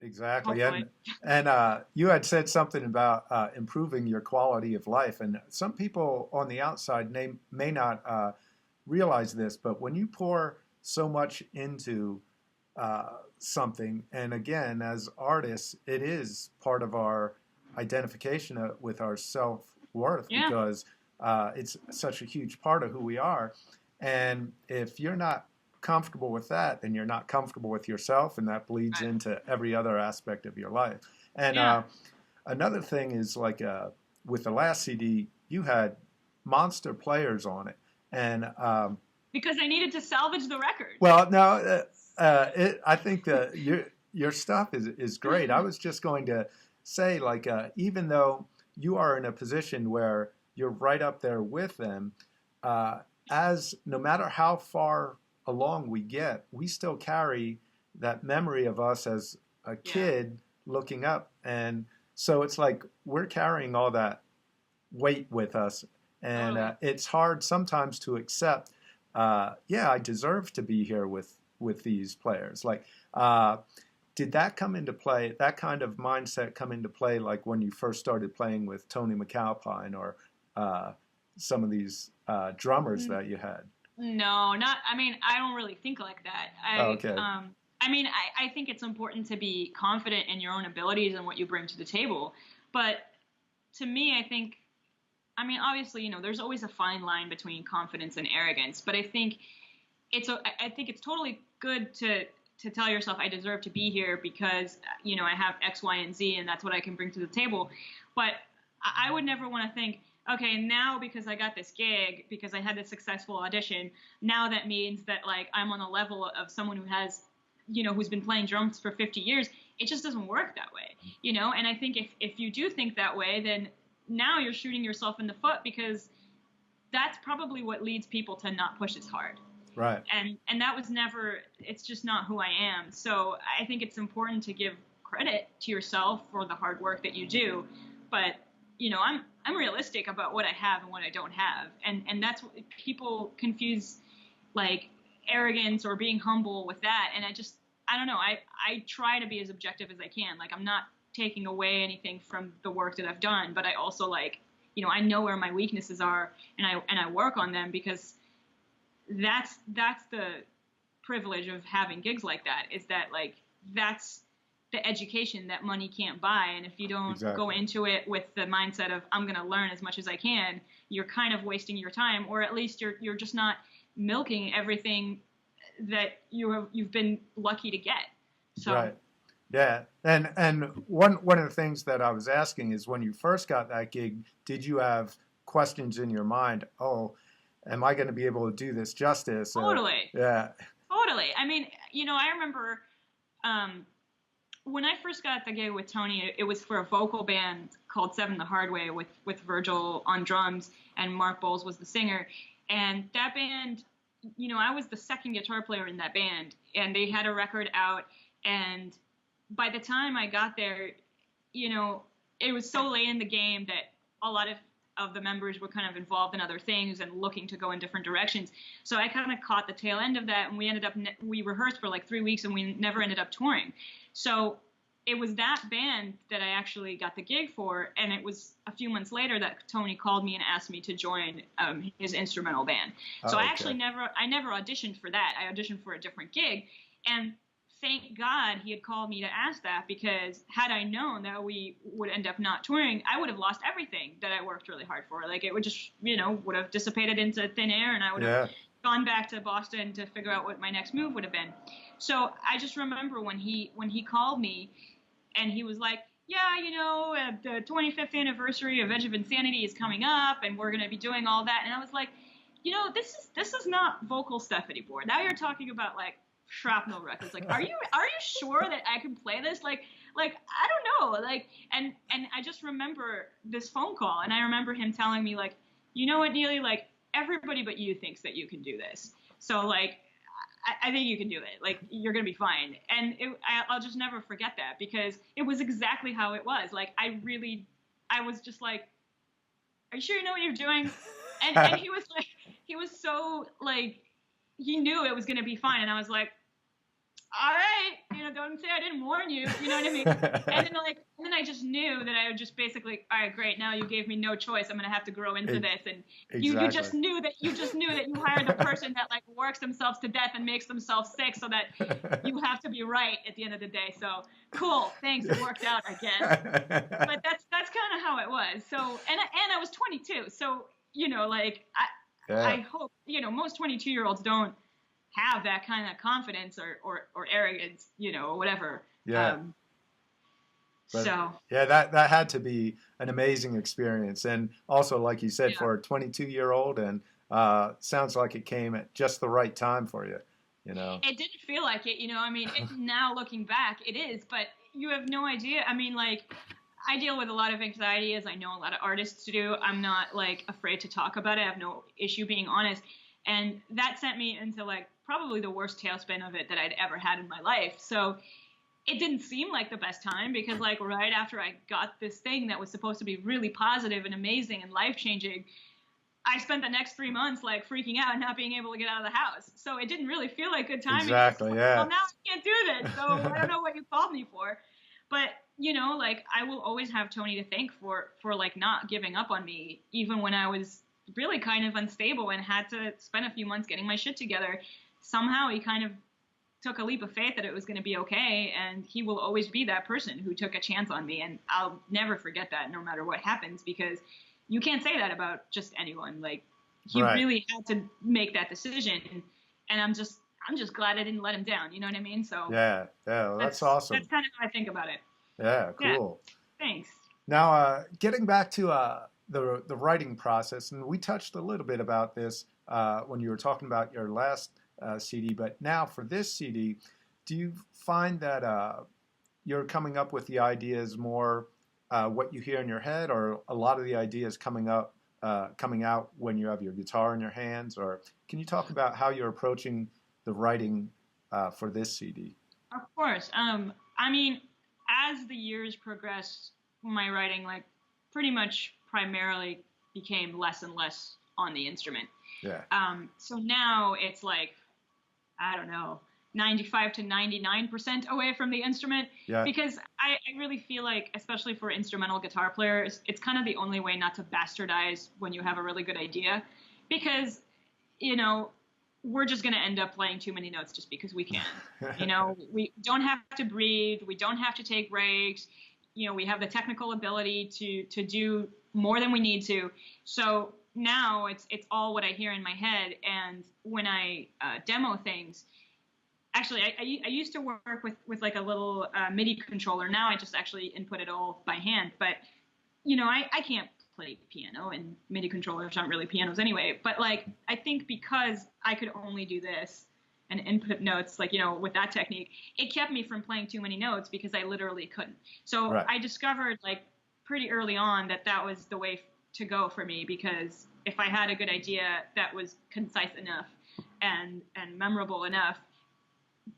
Exactly. hopefully. And you had said something about improving your quality of life. And some people on the outside may not realize this, but when you pour so much into something, and again, as artists, it is part of our identification with our self-worth Yeah. because it's such a huge part of who we are. And if you're not comfortable with that, then you're not comfortable with yourself, and that bleeds Right. into every other aspect of your life. And Yeah. another thing is like with the last CD, you had monster players on it, and Because I needed to salvage the record. well, no, I think that your stuff is great. I was just going to say, like, even though you are in a position where you're right up there with them, uh, as no matter how far along we get, we still carry that memory of us as a Yeah. kid looking up, and so it's like we're carrying all that weight with us, and Totally. it's hard sometimes to accept. Yeah, I deserve to be here with these players. Like, uh, did that come into play? That kind of mindset come into play, like when you first started playing with Tony MacAlpine or uh, some of these drummers N- that you had? No, not. I mean, I don't really think like that. Oh, okay, I mean, I think it's important to be confident in your own abilities and what you bring to the table. But to me, I think, I mean, obviously, there's always a fine line between confidence and arrogance. But I think I think it's totally good to tell yourself I deserve to be here because I have X, Y, and Z, and that's what I can bring to the table. But I would never want to think, okay, now because I got this gig, because I had this successful audition, now that means that like I'm on the level of someone who has, who's been playing drums for 50 years. It just doesn't work that way. And I think if you do think that way, then now you're shooting yourself in the foot because that's probably what leads people to not push as hard. right. And that was never, it's just not who I am. So I think it's important to give credit to yourself for the hard work that you do. But I'm realistic about what I have and what I don't have. And that's what people confuse, like, arrogance or being humble with that. And I don't know, I try to be as objective as I can. Like, I'm not taking away anything from the work that I've done, but I also, like, I know where my weaknesses are, and I work on them because that's the privilege of having gigs like that, is that, like, that's the education that money can't buy. And if you don't go Exactly. into it with the mindset of I'm going to learn as much as I can, you're kind of wasting your time, or at least you're just not milking everything that you've been lucky to get. So Right. Yeah. And one of the things that I was asking is when you first got that gig, did you have questions in your mind? Oh, am I going to be able to do this justice? totally, Yeah. totally. I mean, I remember um, when I first got the gig with Tony, it was for a vocal band called Seven the Hard Way with Virgil on drums and Mark Bowles was the singer. And that band, I was the second guitar player in that band, and they had a record out. And by the time I got there, you know, it was so late in the game that a lot of the members were kind of involved in other things and looking to go in different directions. So I kind of caught the tail end of that, and we rehearsed for like 3 weeks, and we never ended up touring. So it was that band that I actually got the gig for, and it was a few months later that Tony called me and asked me to join his instrumental band. So Oh, okay. I never auditioned for that. I auditioned for a different gig, and thank God he had called me to ask that, because had I known that we would end up not touring, I would have lost everything that I worked really hard for. Like, it would just, would have dissipated into thin air, and I would have Yeah. gone back to Boston to figure out what my next move would have been. So I just remember when he called me, and he was like, yeah, the 25th anniversary of Edge of Insanity is coming up, and we're going to be doing all that. And I was like, this is not vocal stuff anymore. Now you're talking about, like, shrapnel records. Like, are you sure that I can play this? Like I don't know. Like, and I just remember this phone call, and I remember him telling me, like, you know what, Neely, like, everybody but you thinks that you can do this. So, like, I think you can do it. Like, you're gonna be fine. And I'll just never forget that, because it was exactly how it was. Like, I was just like, are you sure you know what you're doing? And he was like, he was so, like, he knew it was gonna be fine. And I was like, all right, don't say I didn't warn you. You know what I mean? And then I just knew that I would just basically, all right, great. Now you gave me no choice. I'm gonna have to grow into this. And you just knew that you hired the person that like works themselves to death and makes themselves sick, so that you have to be right at the end of the day. So cool, thanks. It worked out, I guess. But that's kind of how it was. So and I was 22. So like I hope most 22-year-olds don't have that kind of confidence or arrogance, or whatever. Yeah. So yeah, that had to be an amazing experience, and also, like you said, for a 22-year-old, and sounds like it came at just the right time for you. It didn't feel like it. I mean, now looking back, it is, but you have no idea. I mean, like, I deal with a lot of anxiety, as I know a lot of artists do. I'm not like afraid to talk about it. I have no issue being honest. And that sent me into like probably the worst tailspin of it that I'd ever had in my life. So it didn't seem like the best time, because like right after I got this thing that was supposed to be really positive and amazing and life-changing, I spent the next 3 months like freaking out and not being able to get out of the house. So it didn't really feel like good timing. Exactly, yeah. Well, now I can't do this, so I don't know what you called me for. But like I will always have Tony to thank for like not giving up on me, even when I was really kind of unstable and had to spend a few months getting my shit together. Somehow he kind of took a leap of faith that it was going to be okay, and he will always be that person who took a chance on me, and I'll never forget that, no matter what happens, because you can't say that about just anyone. Like, he really had to make that decision, and I'm just glad I didn't let him down. You know what I mean? So yeah, well, that's awesome. That's kind of how I think about it. Yeah, cool. Yeah, thanks. Now, getting back to the writing process, and we touched a little bit about this when you were talking about your last CD, but now for this CD, do you find that you're coming up with the ideas more what you hear in your head, or a lot of the ideas coming out when you have your guitar in your hands? Or can you talk about how you're approaching the writing for this CD? Of course. I mean, as the years progressed, my writing like pretty much primarily became less and less on the instrument. Yeah. So now it's like, I don't know, 95 to 99% away from the instrument. Yeah. Because I really feel like, especially for instrumental guitar players, it's kind of the only way not to bastardize when you have a really good idea. Because, we're just going to end up playing too many notes just because we can. We don't have to breathe. We don't have to take breaks. We have the technical ability to do more than we need to. So now it's all what I hear in my head. And when I demo things, actually, I used to work with like a little MIDI controller. Now I just actually input it all by hand. But, I can't play piano, and MIDI controllers aren't really pianos anyway. But like, I think because I could only do this and input notes, like, with that technique, it kept me from playing too many notes because I literally couldn't. So I discovered like pretty early on that was the way to go for me, because if I had a good idea that was concise enough and memorable enough,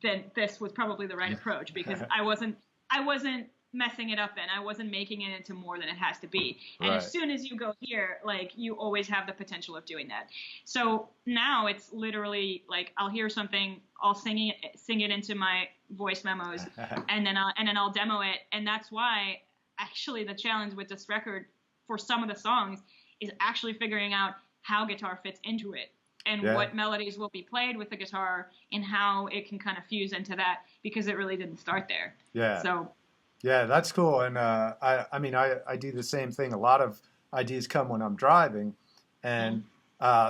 then this was probably the right approach, because I wasn't messing it up then. I wasn't making it into more than it has to be. And as soon as you go here, like, you always have the potential of doing that. So now it's literally like, I'll hear something, I'll sing it into my voice memos, and then I'll demo it. And that's why actually the challenge with this record for some of the songs is actually figuring out how guitar fits into it, and what melodies will be played with the guitar, and how it can kind of fuse into that, because it really didn't start there. Yeah. So. Yeah, that's cool. And I mean, I do the same thing. A lot of ideas come when I'm driving, and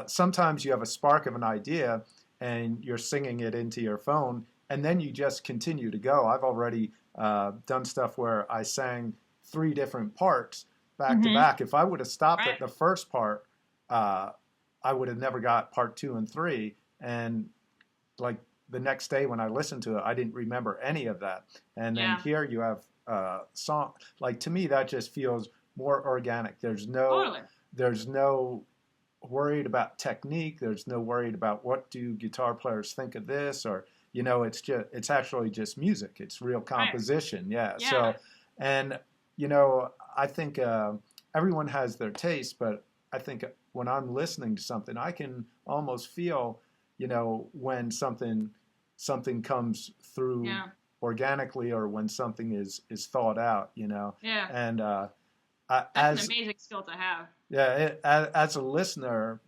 sometimes you have a spark of an idea and you're singing it into your phone, and then you just continue to go. I've already done stuff where I sang 3 different parts back to back. If I would have stopped at the first part, I would have never got part 2 and 3. And like the next day when I listened to it, I didn't remember any of that. And then here you have song. Like, to me, that just feels more organic. There's no worried about technique. There's no worried about what do guitar players think of this, or it's actually just music. It's real composition. Yeah. So, and I think everyone has their taste, but I think when I'm listening to something, I can almost feel when something comes through organically or when something is thought out, you know. Yeah. And That's an amazing skill to have. yeah, as a listener,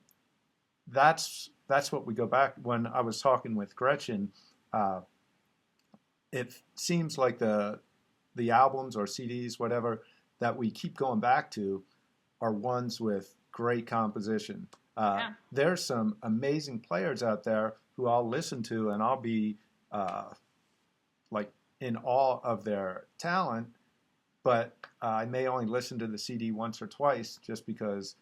that's what we go back. When I was talking with Gretchen, uh, it seems like the albums or CDs, whatever, that we keep going back to are ones with great composition. There's some amazing players out there who I'll listen to, and I'll be like in awe of their talent, but I may only listen to the CD once or twice just because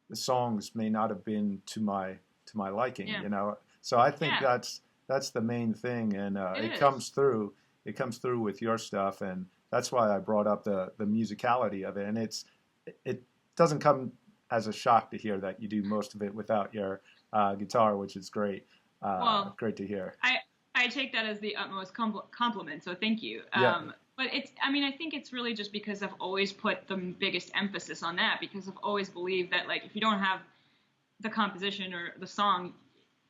the songs may not have been to my liking, you know. So I think that's the main thing, and it comes through. It comes through with your stuff, and that's why I brought up the musicality of it. And it doesn't come as a shock to hear that you do most of it without your guitar, which is great. Well, great to hear. I take that as the utmost compliment, so thank you. But I think it's really just because I've always put the biggest emphasis on that, because I've always believed that, like, if you don't have the composition or the song,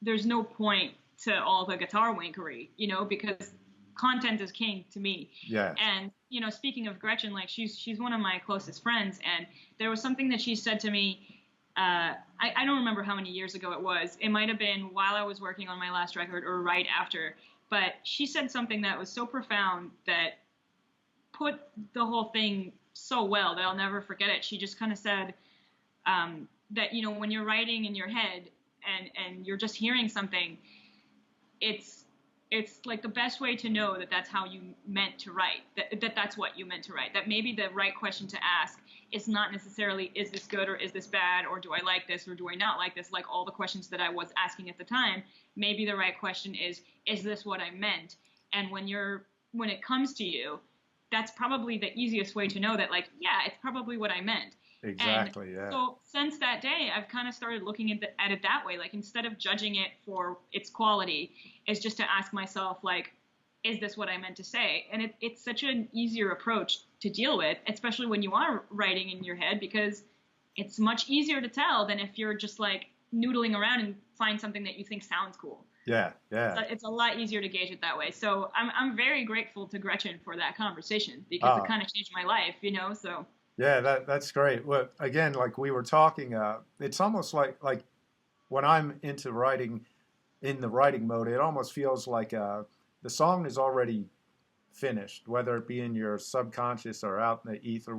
there's no point to all the guitar wankery, you know, because content is king to me. Yeah. And, you know, speaking of Gretchen, like, she's one of my closest friends, and there was something that she said to me, I don't remember how many years ago it was. It might have been while I was working on my last record or right after, but she said something that was so profound that put the whole thing so well that I'll never forget it. She just kind of said that, you know, when you're writing in your head and you're just hearing something, it's like the best way to know that that's how you meant to write, that's what you meant to write, that maybe the right question to ask is not necessarily, is this good or is this bad, or do I like this or do I not like this, like all the questions that I was asking at the time. Maybe the right question is this what I meant? And when it comes to you, that's probably the easiest way to know that, like, yeah, it's probably what I meant. Exactly, and yeah. So since that day, I've kind of started looking at it that way. Like, instead of judging it for its quality, is just to ask myself, like, is this what I meant to say? And it's such an easier approach to deal with, especially when you are writing in your head, because it's much easier to tell than if you're just, like, noodling around and find something that you think sounds cool. Yeah. It's a lot easier to gauge it that way. So I'm very grateful to Gretchen for that conversation, because it kind of changed my life, you know, so. Yeah, that's great. Well, again, like we were talking, it's almost like when I'm into writing, in the writing mode, it almost feels like the song is already finished, whether it be in your subconscious or out in the ether,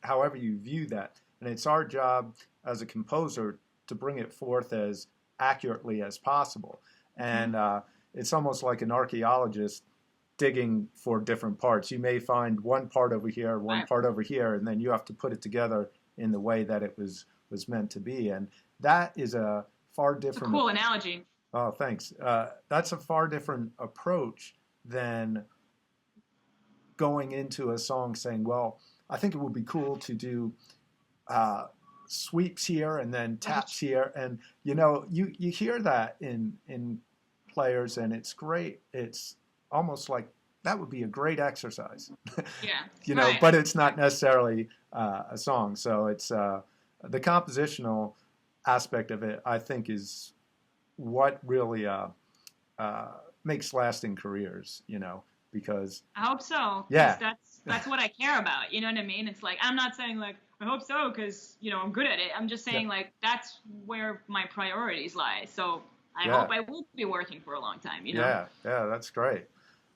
however you view that. And it's our job as a composer to bring it forth as accurately as possible. And it's almost like an archaeologist digging for different parts. You may find one part over here, one part over here, and then you have to put it together in the way that it was meant to be. And that is a far different... It's a cool analogy. Oh, thanks. That's a far different approach than going into a song saying, well, I think it would be cool to do sweeps here and then taps here. And, you know, you hear that in players, and it's great. It's almost like that would be a great exercise. Yeah. You know, but it's not necessarily a song. So it's the compositional aspect of it, I think, is what really makes lasting careers, you know, because I hope so. Yeah. That's what I care about. You know what I mean? It's like, I'm not saying like, I hope so, because, you know, I'm good at it. I'm just saying like, that's where my priorities lie. So I hope I will be working for a long time, you know? Yeah, that's great.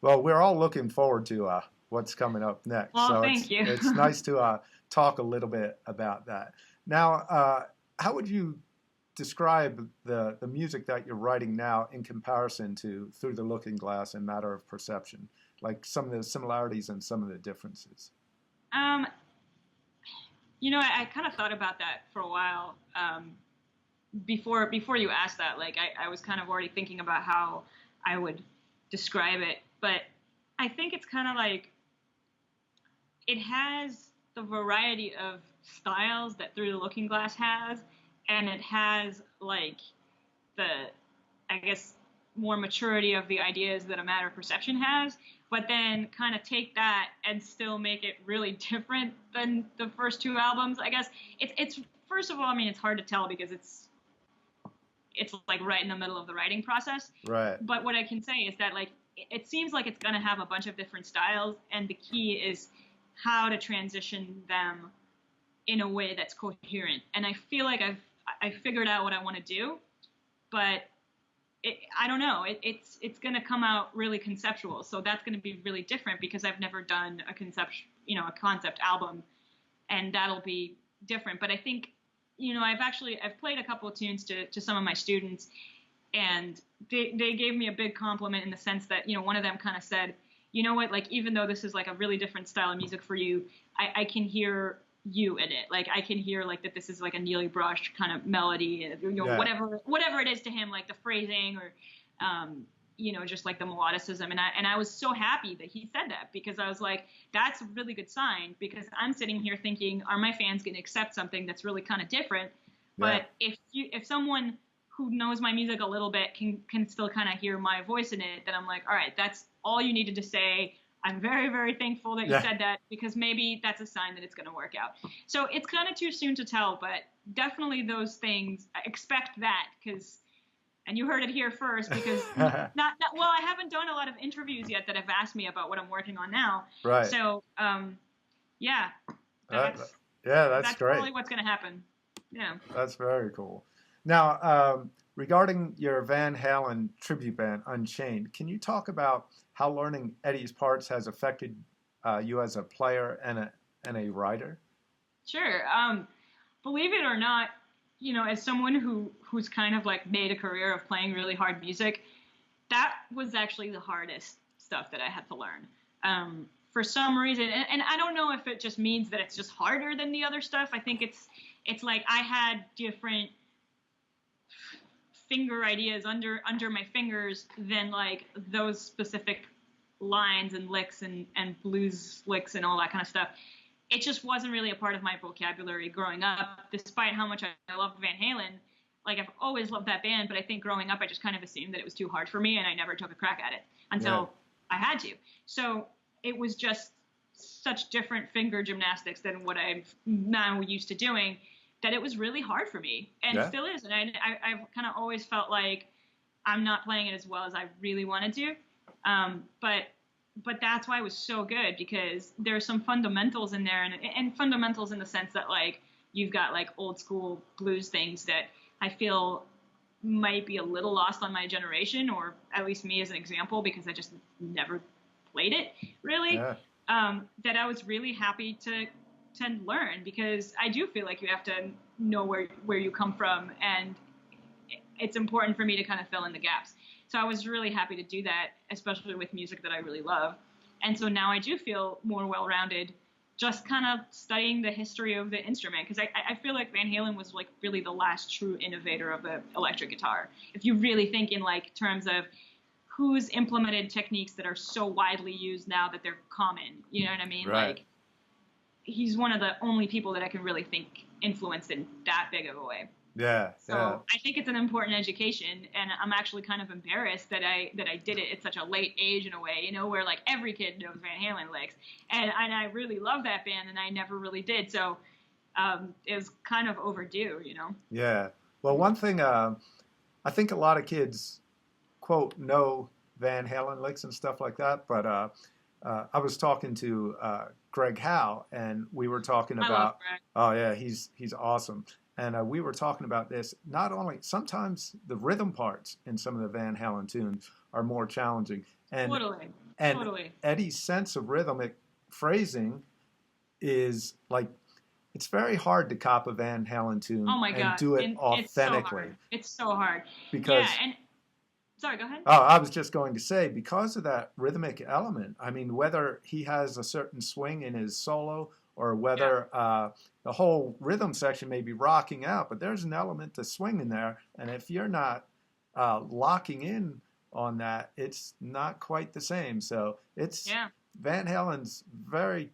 Well, we're all looking forward to what's coming up next. Well, so thank you. It's nice to talk a little bit about that. Now, how would you describe the music that you're writing now in comparison to Through the Looking Glass and Matter of Perception? Like some of the similarities and some of the differences. You know, I kind of thought about that for a while. Before you asked that, like I was kind of already thinking about how I would describe it, but I think it's kind of like it has the variety of styles that Through the Looking Glass has, and it has like the, I guess, more maturity of the ideas that A Matter of Perception has, but then kind of take that and still make it really different than the first two albums. I guess it's first of all, I mean, it's hard to tell because it's like right in the middle of the writing process. Right. But what I can say is that like it seems like it's going to have a bunch of different styles, and the key is how to transition them in a way that's coherent. And I feel like I figured out what I want to do, but I don't know. It's going to come out really conceptual, so that's going to be really different because I've never done a concept album, and that'll be different. But I think, I've played a couple of tunes to some of my students, and they gave me a big compliment in the sense that, one of them kind of said, you know what, like, even though this is like a really different style of music for you, I can hear you in it. Like, I can hear like that this is like a Nili Brosh kind of melody, whatever it is to him, like the phrasing or, just like the melodicism. And I was so happy that he said that, because I was like, that's a really good sign, because I'm sitting here thinking, are my fans going to accept something that's really kind of different? Yeah. But if someone who knows my music a little bit can still kind of hear my voice in it, then I'm like, all right, that's all you needed to say. I'm very, very thankful that you said that, because maybe that's a sign that it's going to work out. So it's kind of too soon to tell, but definitely those things, expect that, and you heard it here first, because I haven't done a lot of interviews yet that have asked me about what I'm working on now. Right. So, that's great. probably what's going to happen. Yeah. That's very cool. Now, regarding your Van Halen tribute band, Unchained, can you talk about how learning Eddie's parts has affected you as a player and a writer? Sure. Believe it or not, as someone who's kind of like made a career of playing really hard music, that was actually the hardest stuff that I had to learn. For some reason, and I don't know if it just means that it's just harder than the other stuff. I think it's like I had different finger ideas under my fingers than like those specific lines and licks and blues licks and all that kind of stuff. It just wasn't really a part of my vocabulary growing up, despite how much I loved Van Halen. Like, I've always loved that band, but I think growing up I just kind of assumed that it was too hard for me, and I never took a crack at it until I had to. So it was just such different finger gymnastics than what I'm now used to doing, that it was really hard for me, and it still is. And I've kind of always felt like I'm not playing it as well as I really wanted to. But that's why it was so good, because there's some fundamentals in there, and fundamentals in the sense that, like, you've got like old school blues things that I feel might be a little lost on my generation, or at least me as an example, because I just never played it really. That I was really happy to learn, because I do feel like you have to know where you come from, and it's important for me to kind of fill in the gaps. So I was really happy to do that, especially with music that I really love. And so now I do feel more well-rounded, just kind of studying the history of the instrument, because I feel like Van Halen was like really the last true innovator of the electric guitar. If you really think in like terms of who's implemented techniques that are so widely used now that they're common, you know what I mean? Right. Like, he's one of the only people that I can really think influenced in that big of a way. So I think it's an important education, and I'm actually kind of embarrassed that I did it at such a late age in a way, where like every kid knows Van Halen licks, and I really love that band, and I never really did. So it was kind of overdue, Yeah. Well, one thing, I think a lot of kids, quote, know Van Halen licks and stuff like that, but I was talking to Greg Howe, and we were talking about. I love Greg. Oh yeah, he's awesome. And we were talking about this. Not only sometimes the rhythm parts in some of the Van Halen tunes are more challenging, and Totally. Eddie's sense of rhythmic phrasing is like, it's very hard to cop a Van Halen tune and do it authentically. It's so hard. Because sorry, go ahead. Oh, I was just going to say, because of that rhythmic element, I mean, whether he has a certain swing in his solo, or whether the whole rhythm section may be rocking out, but there's an element to swing in there, and if you're not locking in on that, it's not quite the same. So Van Halen's very,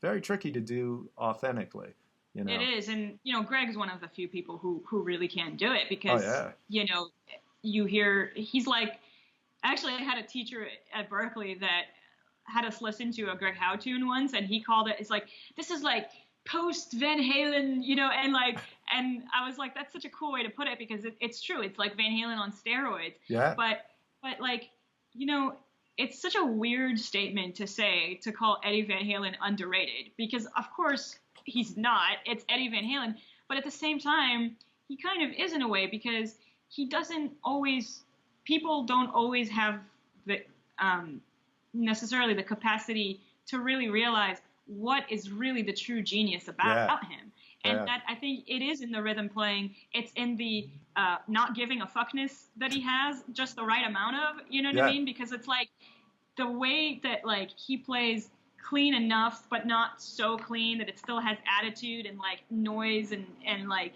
very tricky to do authentically. It is, and Greg's one of the few people who really can do it, because you hear he's like. Actually, I had a teacher at Berkeley that had us listen to a Greg Howe tune once, and he called it, it's like, this is like post Van Halen, and I was like, that's such a cool way to put it, because it's true. It's like Van Halen on steroids. Yeah. But like, it's such a weird statement to say, to call Eddie Van Halen underrated, because of course he's not. It's Eddie Van Halen, but at the same time, he kind of is in a way, because he doesn't always, people don't always have the necessarily the capacity to really realize what is really the true genius about him. And that, I think, it is in the rhythm playing. It's in the not giving a fuckness that he has, just the right amount of, you know what I mean? Because it's like the way that like he plays clean enough, but not so clean that it still has attitude and like noise and like,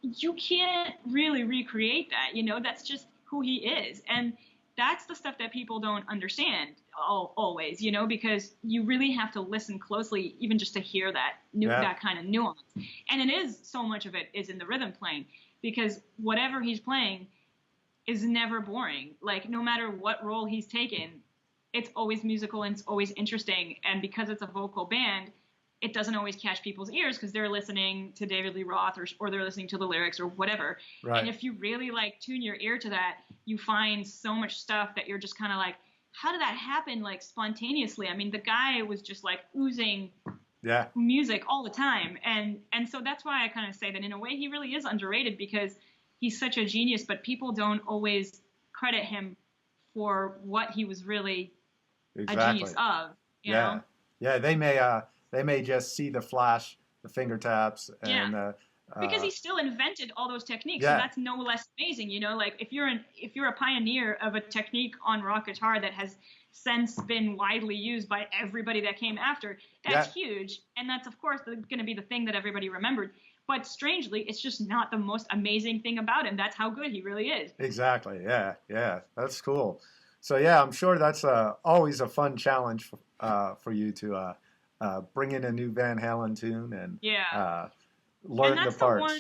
you can't really recreate that, you know? That's just who he is. And that's the stuff that people don't understand always, you know, because you really have to listen closely, even just to hear that that kind of nuance. And it is, so much of it is in the rhythm playing, because whatever he's playing is never boring. Like, no matter what role he's taken, it's always musical and it's always interesting. And because it's a vocal band, it doesn't always catch people's ears because they're listening to David Lee Roth or they're listening to the lyrics or whatever. Right. And if you really like tune your ear to that, you find so much stuff that you're just kind of like, how did that happen like spontaneously? I mean, the guy was just like oozing music all the time. And so that's why I kind of say that in a way he really is underrated, because he's such a genius, but people don't always credit him for what he was really a genius of. You know? Yeah, they may just see the flash, the finger taps, and because he still invented all those techniques, so that's no less amazing. You know, like if you're a pioneer of a technique on rock guitar that has since been widely used by everybody that came after, that's huge, and that's of course going to be the thing that everybody remembered. But strangely, it's just not the most amazing thing about him. That's how good he really is. Exactly. Yeah, that's cool. So I'm sure that's always a fun challenge for you to bring in a new Van Halen tune and learn the parts.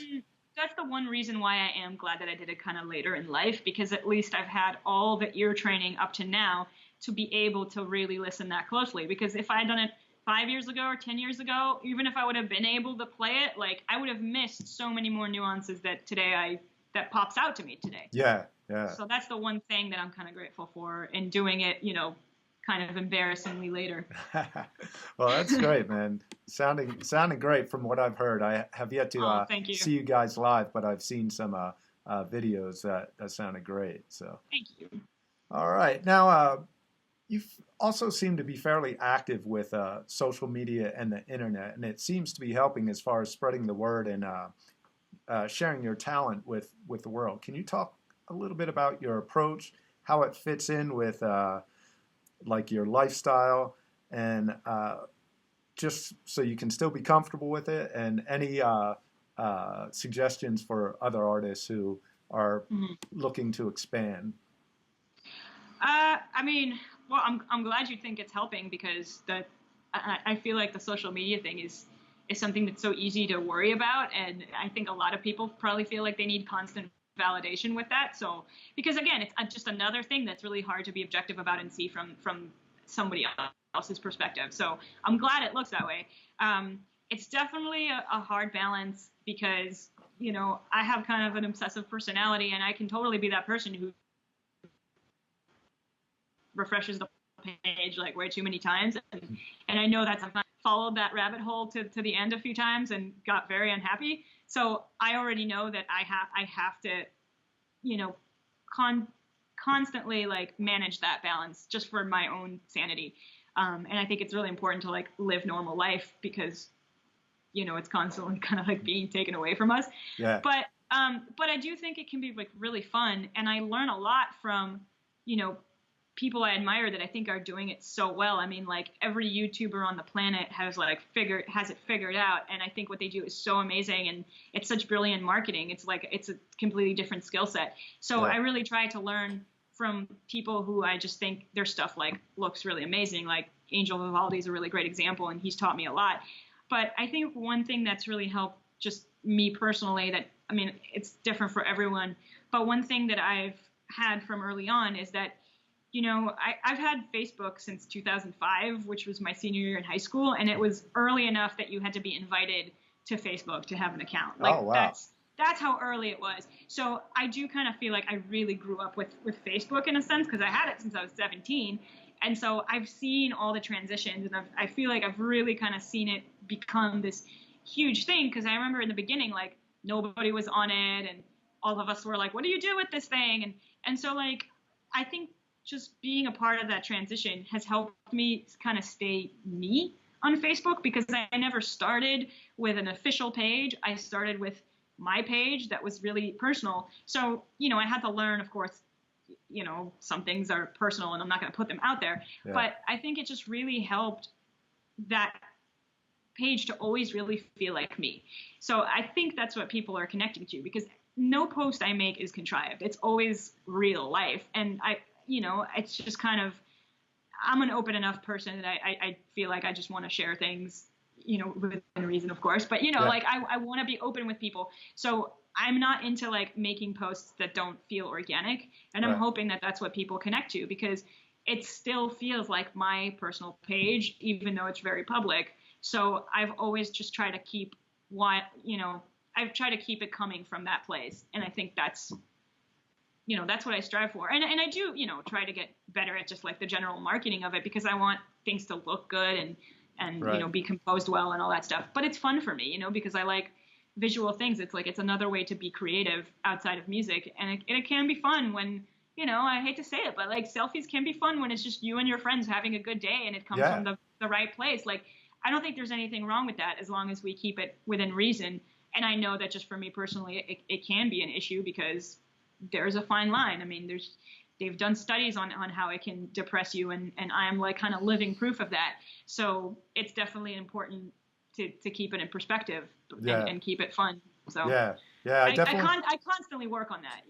That's the one reason why I am glad that I did it kind of later in life, because at least I've had all the ear training up to now to be able to really listen that closely. Because if I had done it 5 years ago or 10 years ago, even if I would have been able to play it, like I would have missed so many more nuances that that pops out to me today. Yeah. So that's the one thing that I'm kind of grateful for in doing it, you know, kind of embarrassingly later. Well, that's great, man. Sounding great from what I've heard. I have yet to see you guys live, but I've seen some videos that sounded great. So thank you. All right. Now, you also seem to be fairly active with social media and the internet, and it seems to be helping as far as spreading the word and sharing your talent with the world. Can you talk a little bit about your approach, how it fits in with like your lifestyle, and just so you can still be comfortable with it, and any suggestions for other artists who are looking to expand? I mean, well, I'm glad you think it's helping, because I feel like the social media thing is something that's so easy to worry about, and I think a lot of people probably feel like they need constant validation with that. So, because again, it's just another thing that's really hard to be objective about and see from somebody else's perspective. So I'm glad it looks that way. It's definitely a hard balance, because, you know, I have kind of an obsessive personality, and I can totally be that person who refreshes the page like way too many times. And I know that I've followed that rabbit hole to the end a few times and got very unhappy. So I already know that I have to, you know, constantly like manage that balance just for my own sanity. And I think it's really important to like live normal life, because, you know, it's constantly kind of like being taken away from us. Yeah. But I do think it can be like really fun. And I learn a lot from, you know, people I admire that I think are doing it so well. I mean, like every YouTuber on the planet has it figured out. And I think what they do is so amazing, and it's such brilliant marketing. It's like, it's a completely different skill set. So I really try to learn from people who I just think their stuff like looks really amazing. Like Angel Vivaldi is a really great example, and he's taught me a lot. But I think one thing that's really helped just me personally, that, I mean, it's different for everyone, but one thing that I've had from early on is that, you know, I've had Facebook since 2005, which was my senior year in high school, and it was early enough that you had to be invited to Facebook to have an account. Like, oh, wow. That's how early it was. So I do kind of feel like I really grew up with Facebook in a sense, because I had it since I was 17. And so I've seen all the transitions, and I feel like I've really kind of seen it become this huge thing. Because I remember in the beginning, like, nobody was on it, and all of us were like, what do you do with this thing? And so, like, I think just being a part of that transition has helped me kind of stay me on Facebook, because I never started with an official page. I started with my page that was really personal. So, I had to learn, of course, some things are personal and I'm not going to put them out there. Yeah. But I think it just really helped that page to always really feel like me. So I think that's what people are connecting to, because no post I make is contrived. It's always real life. And it's just kind of, I'm an open enough person that I feel like I just want to share things, within reason, of course. But, yeah. Like I want to be open with people. So I'm not into like making posts that don't feel organic. And I'm hoping that that's what people connect to, because it still feels like my personal page, even though it's very public. So I've always just tried to keep I've tried to keep it coming from that place. And I think that's what I strive for. And I do, try to get better at just like the general marketing of it, because I want things to look good and be composed well and all that stuff. But it's fun for me, because I like visual things. It's like, it's another way to be creative outside of music. And it can be fun when, I hate to say it, but like selfies can be fun when it's just you and your friends having a good day and it comes from the right place. Like, I don't think there's anything wrong with that as long as we keep it within reason. And I know that just for me personally, it can be an issue, because there's a fine line. I mean, they've done studies on how it can depress you, and I'm like kind of living proof of that. So it's definitely important to keep it in perspective and keep it fun. So I constantly work on that,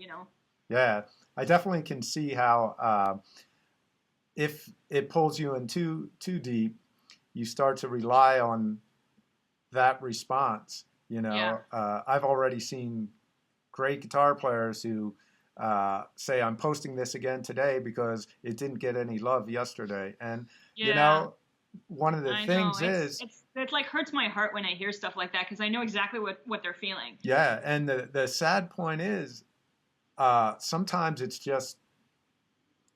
Yeah, I definitely can see how if it pulls you in too deep, you start to rely on that response. I've already seen great guitar players who say, I'm posting this again today because it didn't get any love yesterday. And, one of the things is... It like hurts my heart when I hear stuff like that, because I know exactly what they're feeling. Yeah, and the sad point is sometimes it's just,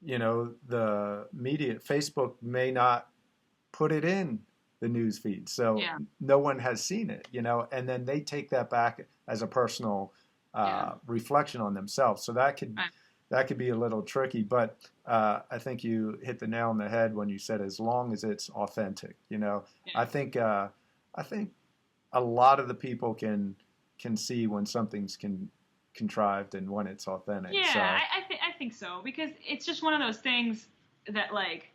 the media, Facebook may not put it in the news feed. So no one has seen it, and then they take that back as a personal reflection on themselves. So that could be a little tricky, but I think you hit the nail on the head when you said, as long as it's authentic, I think a lot of the people can see when something's contrived and when it's authentic. Yeah, so. I think so, because it's just one of those things that like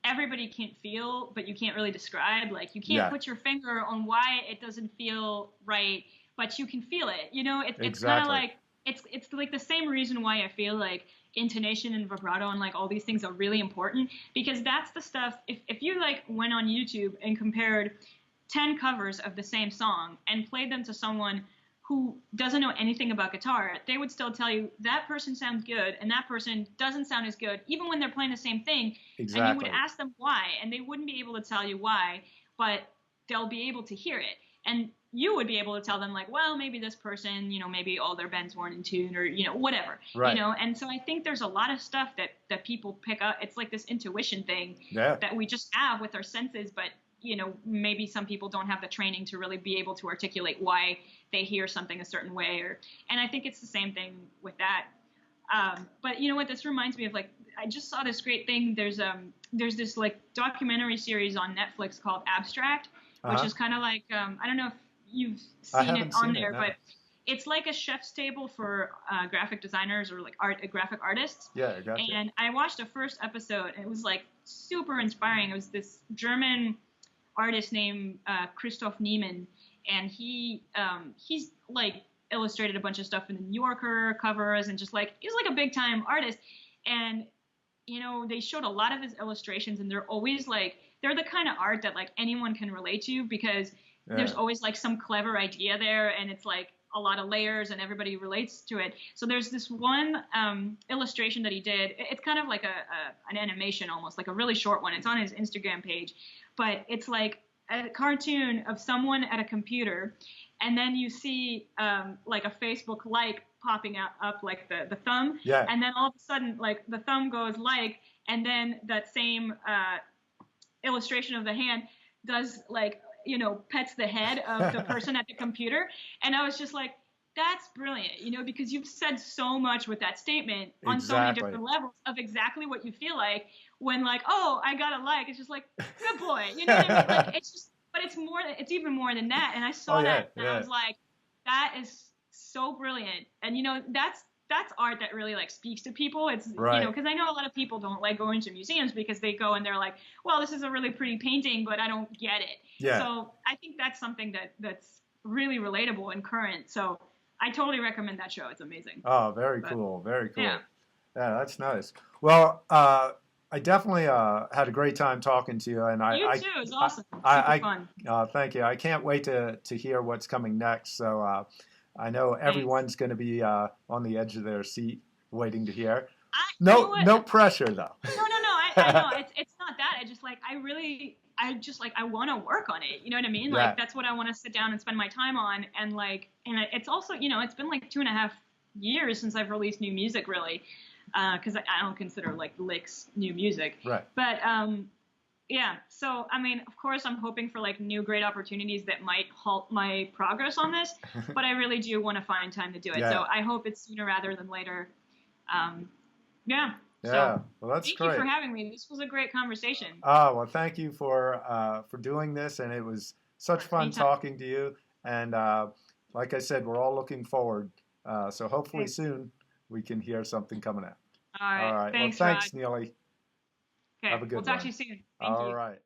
everybody can't feel, but you can't really describe. Like, you can't put your finger on why it doesn't feel right, but you can feel it. It's kind of like it's like the same reason why I feel like intonation and vibrato and like all these things are really important, because that's the stuff. If you like went on YouTube and compared 10 covers of the same song and played them to someone who doesn't know anything about guitar, they would still tell you that person sounds good and that person doesn't sound as good, even when they're playing the same thing. Exactly. And you would ask them why, and they wouldn't be able to tell you why, but they'll be able to hear it. And you would be able to tell them, like, well, maybe this person, maybe all their bends weren't in tune, or, whatever. Right. And so I think there's a lot of stuff that people pick up. It's like this intuition thing that we just have with our senses, but maybe some people don't have the training to really be able to articulate why they hear something a certain way. And I think it's the same thing with that. But you know what? This reminds me of, like, I just saw this great thing. There's this like documentary series on Netflix called Abstract, which is kind of like, I don't know if you've seen it on there, but it's like a chef's table for graphic designers or like graphic artists. Yeah, gotcha. And I watched the first episode, and it was like super inspiring. It was this German artist named Christoph Niemann, and he's like illustrated a bunch of stuff in the New Yorker covers, and just like he's like a big time artist. And they showed a lot of his illustrations, and they're always like, they're the kind of art that like anyone can relate to, because there's always like some clever idea there, and it's like a lot of layers and everybody relates to it. So there's this one illustration that he did. It's kind of like an animation, almost like a really short one. It's on his Instagram page, but it's like a cartoon of someone at a computer, and then you see like a Facebook like popping up like the thumb, Yeah. and then all of a sudden like the thumb goes like, and then that same illustration of the hand does like, you know, pets the head of the person at the computer. And I was just like, that's brilliant, you know, because you've said so much with that statement on so many Exactly. different levels of exactly what you feel like when like, oh, I got a like. It's just like, good boy, you know what I mean? Like, it's just, but it's even more than that. And I saw Oh, yeah, that and I yeah. was like, that is so brilliant. And, you know, that's art that really like speaks to people. It's, Right. you know, because I know a lot of people don't like going to museums because they go and they're like, well, this is a really pretty painting, but I don't get it. Yeah. So I think that's something that's really relatable and current. So I totally recommend that show. It's amazing. Oh, very cool. Very cool. Yeah. Yeah, that's nice. Well, I definitely had a great time talking to you, and You too. It was awesome. Super fun. thank you. I can't wait to hear what's coming next. So I know everyone's going to be on the edge of their seat waiting to hear. You know what? No pressure though. No. I know it's not that. I just like I want to work on it. You know what I mean? Yeah. Like that's what I want to sit down and spend my time on. And like, and it's also, you know, it's been like 2.5 years since I've released new music, really, because I don't consider like licks new music. Right. But yeah. So I mean, of course, I'm hoping for like new great opportunities that might halt my progress on this, but I really do want to find time to do it. Yeah. So I hope it's sooner rather than later. Yeah. Yeah. So, well, that's thank great. you for having me. This was a great conversation. Oh, well, thank you for doing this, and it was such fun Anytime. talking to you. And like I said, we're all looking forward. So hopefully soon we can hear something coming out. All right. All right. Thanks, well, thanks, Rod. Nili. Okay. Have a good We'll talk one. to you soon. Thank you. All right.